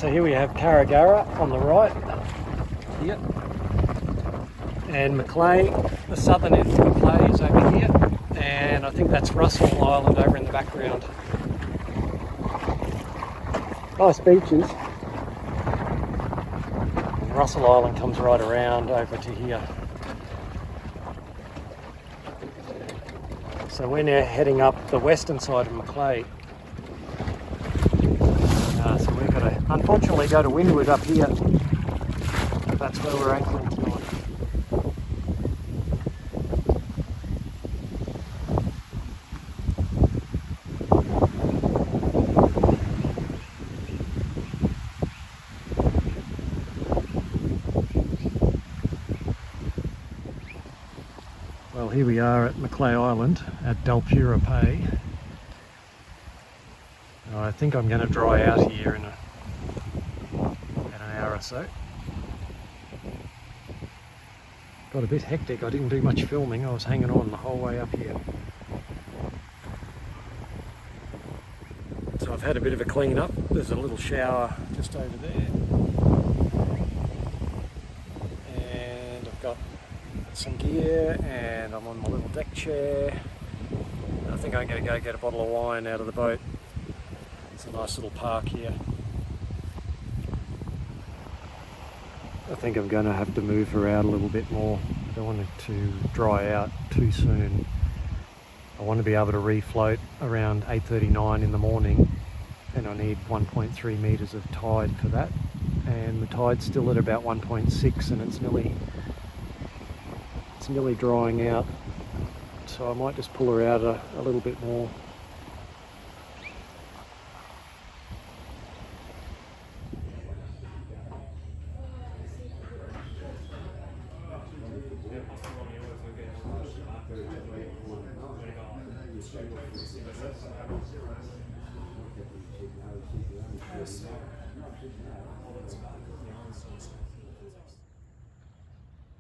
So here we have Karragarra on the right, here, and Macleay, the southern end of Macleay is over here, and I think that's Russell Island over in the background. Nice beaches. And Russell Island comes right around over to here. So we're now heading up the western side of Macleay. So we've got to unfortunately go to windward up here. That's where we're anchoring tonight. Well, here we are at Macleay Island at Dalpura Bay. I think I'm going to dry out here in an hour or so. Got a bit hectic. I didn't do much filming. I was hanging on the whole way up here. So I've had a bit of a clean up. There's a little shower just over there. And I've got some gear and I'm on my little deck chair. I think I'm going to go get a bottle of wine out of the boat. It's a nice little park here. I think I'm going to have to move her out a little bit more. I don't want it to dry out too soon. I want to be able to refloat around 8:39 in the morning, and I need 1.3 metres of tide for that. And the tide's still at about 1.6 and it's nearly drying out. So I might just pull her out a little bit more.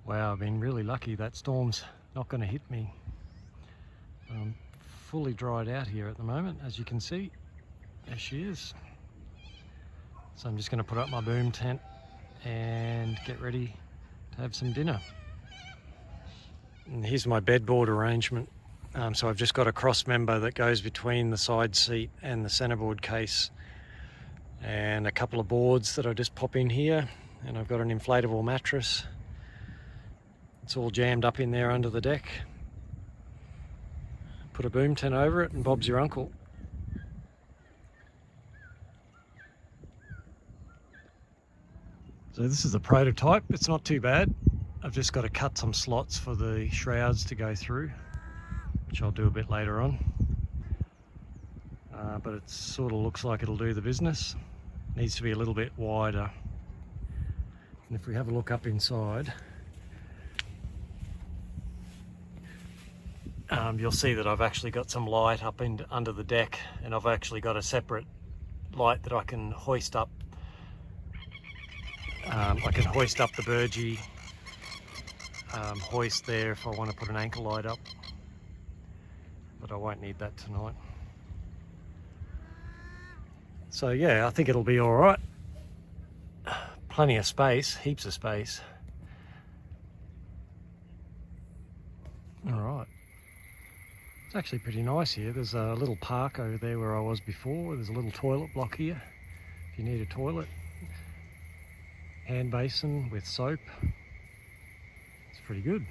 Wow, I've been really lucky. That storm's not going to hit me. I'm fully dried out here at the moment, as you can see. There she is. So I'm just going to put up my boom tent and get ready to have some dinner. And here's my bedboard arrangement. So I've just got a cross member that goes between the side seat and the centerboard case, and a couple of boards that I just pop in here, and I've got an inflatable mattress. It's all jammed up in there under the deck. Put a boom tent over it and Bob's your uncle. So this is the prototype. It's not too bad. I've just got to cut some slots for the shrouds to go through, which I'll do a bit later on. But it sort of looks like it'll do the business. Needs to be a little bit wider. And if we have a look up inside, you'll see that I've actually got some light up under the deck, and I've actually got a separate light that I can hoist up. I can hoist up the burgee hoist there if I want to put an anchor light up, but I won't need that tonight. So yeah, I think it'll be all right. Plenty of space, heaps of space. All right. It's actually pretty nice here. There's a little park over there where I was before. There's a little toilet block here if you need a toilet. Hand basin with soap. It's pretty good.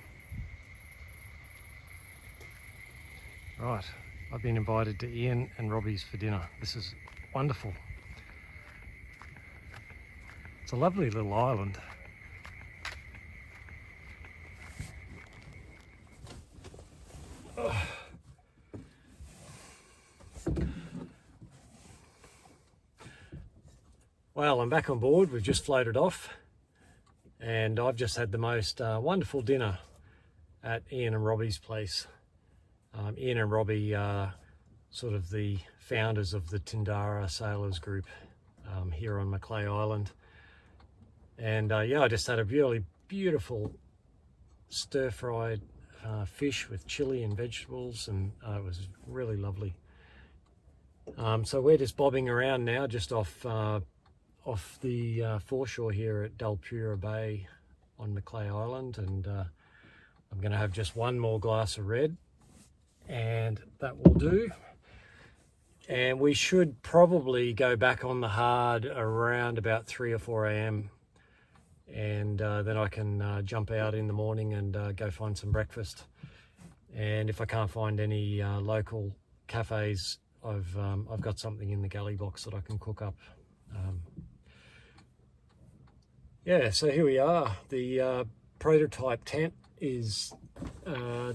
Right, I've been invited to Ian and Robbie's for dinner. This is wonderful. It's a lovely little island. Well, I'm back on board. We've just floated off and I've just had the most wonderful dinner at Ian and Robbie's place. Ian and Robbie are sort of the founders of the Tindarra Sailors group here on Macleay Island. And yeah, I just had a really beautiful stir-fried fish with chili and vegetables, and it was really lovely. So we're just bobbing around now, just off off the foreshore here at Tindarra Bay on Macleay Island, and I'm going to have just one more glass of red, and that will do. And we should probably go back on the hard around about 3 or 4 a.m. and then I can jump out in the morning and go find some breakfast. And if I can't find any local cafes, I've got something in the galley box that I can cook up. Yeah, so here we are. The prototype tent is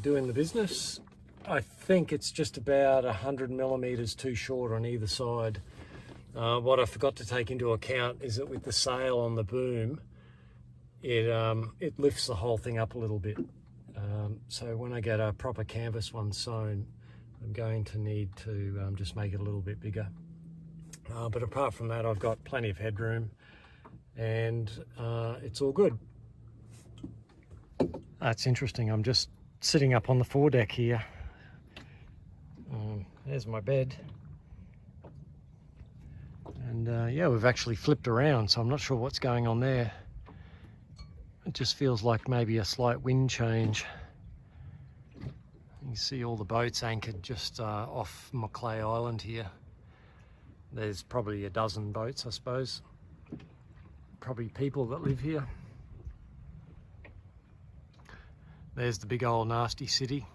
doing the business. I think it's just about 100 millimeters too short on either side. What I forgot to take into account is that with the sail on the boom, it lifts the whole thing up a little bit. So when I get a proper canvas one sewn, I'm going to need to just make it a little bit bigger. But apart from that, I've got plenty of headroom, and it's all good. That's interesting. I'm just sitting up on the foredeck here. There's my bed. And yeah, we've actually flipped around, so I'm not sure what's going on there. It just feels like maybe a slight wind change. You see all the boats anchored just off Macleay Island here. There's probably a dozen boats, I suppose. Probably people that live here. There's the big old nasty city.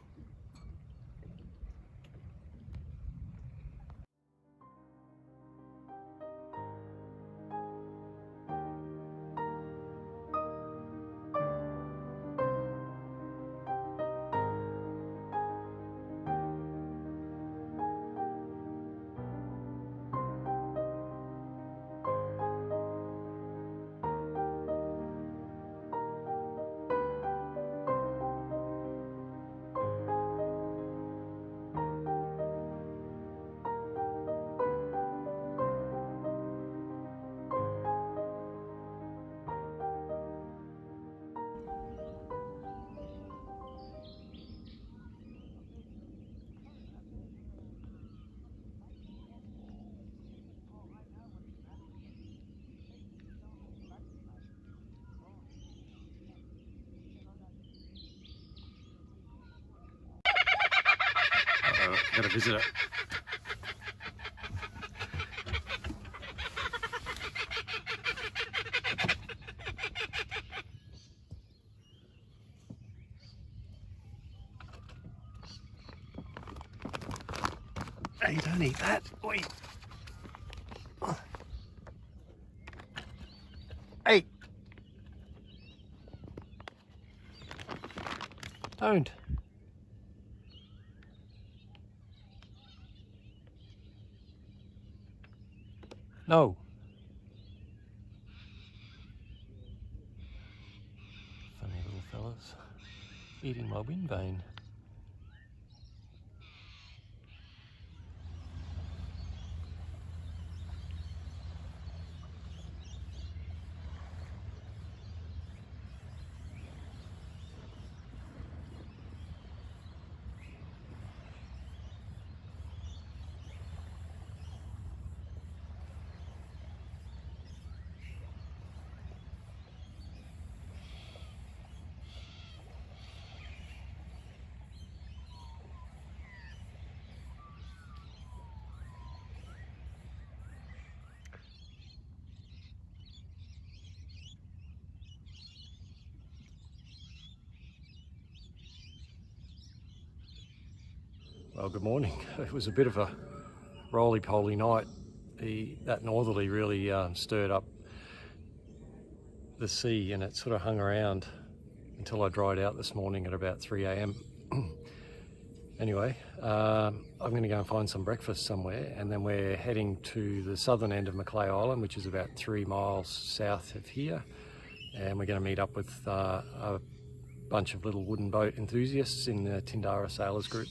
Got a visitor. Hey, don't eat that. Wait. Hey. Don't. No. Funny little fellas. Eating my wind vane. Well, good morning. It was a bit of a roly-poly night. That northerly really stirred up the sea, and it sort of hung around until I dried out this morning at about 3 a.m. Anyway, I'm going to go and find some breakfast somewhere, and then we're heading to the southern end of Macleay Island, which is about 3 miles south of here, and we're going to meet up with a bunch of little wooden boat enthusiasts in the Tindarra Sailors group.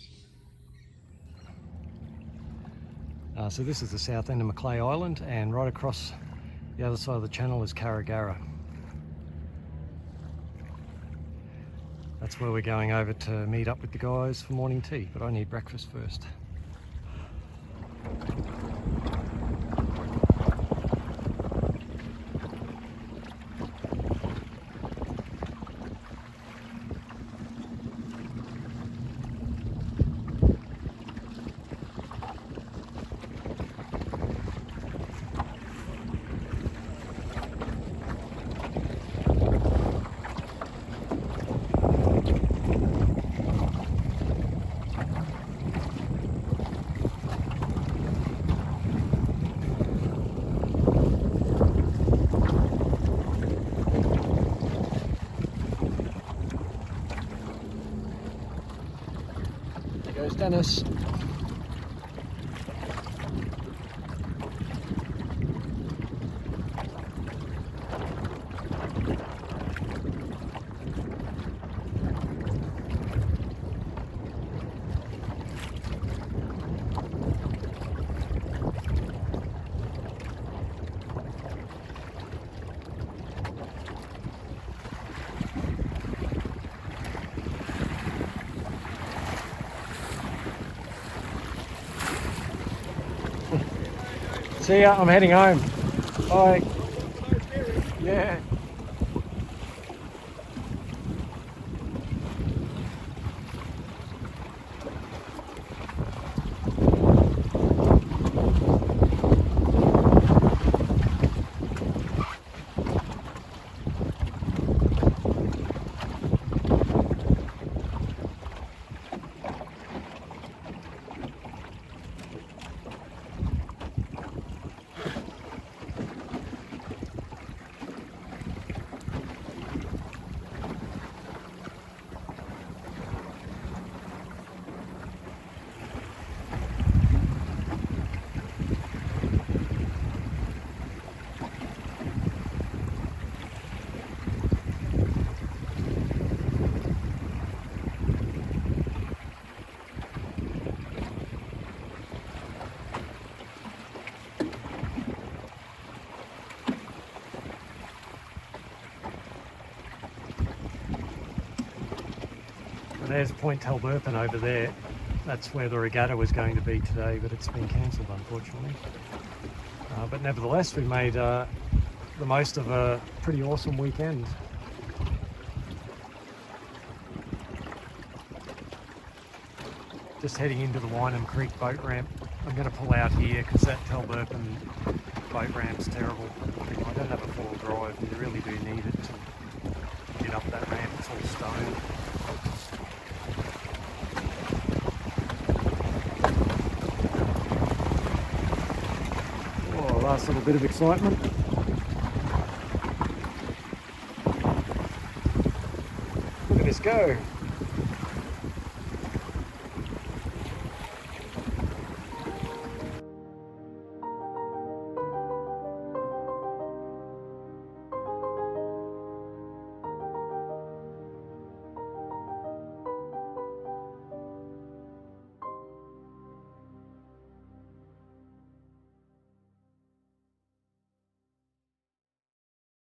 So this is the south end of Macleay Island, and right across the other side of the channel is Karragarra. That's where we're going over to meet up with the guys for morning tea, but I need breakfast first. goes Dennis. See ya, I'm heading home. Bye. Yeah. There's Point Talburpin over there. That's where the regatta was going to be today, but it's been cancelled unfortunately. But nevertheless, we made the most of a pretty awesome weekend. Just heading into the Weinam Creek boat ramp. I'm going to pull out here because that Talburpin boat ramp's terrible. I don't have a four-wheel drive. You really do need it to get up that ramp. It's all stone. Last little bit of excitement. Look at this go.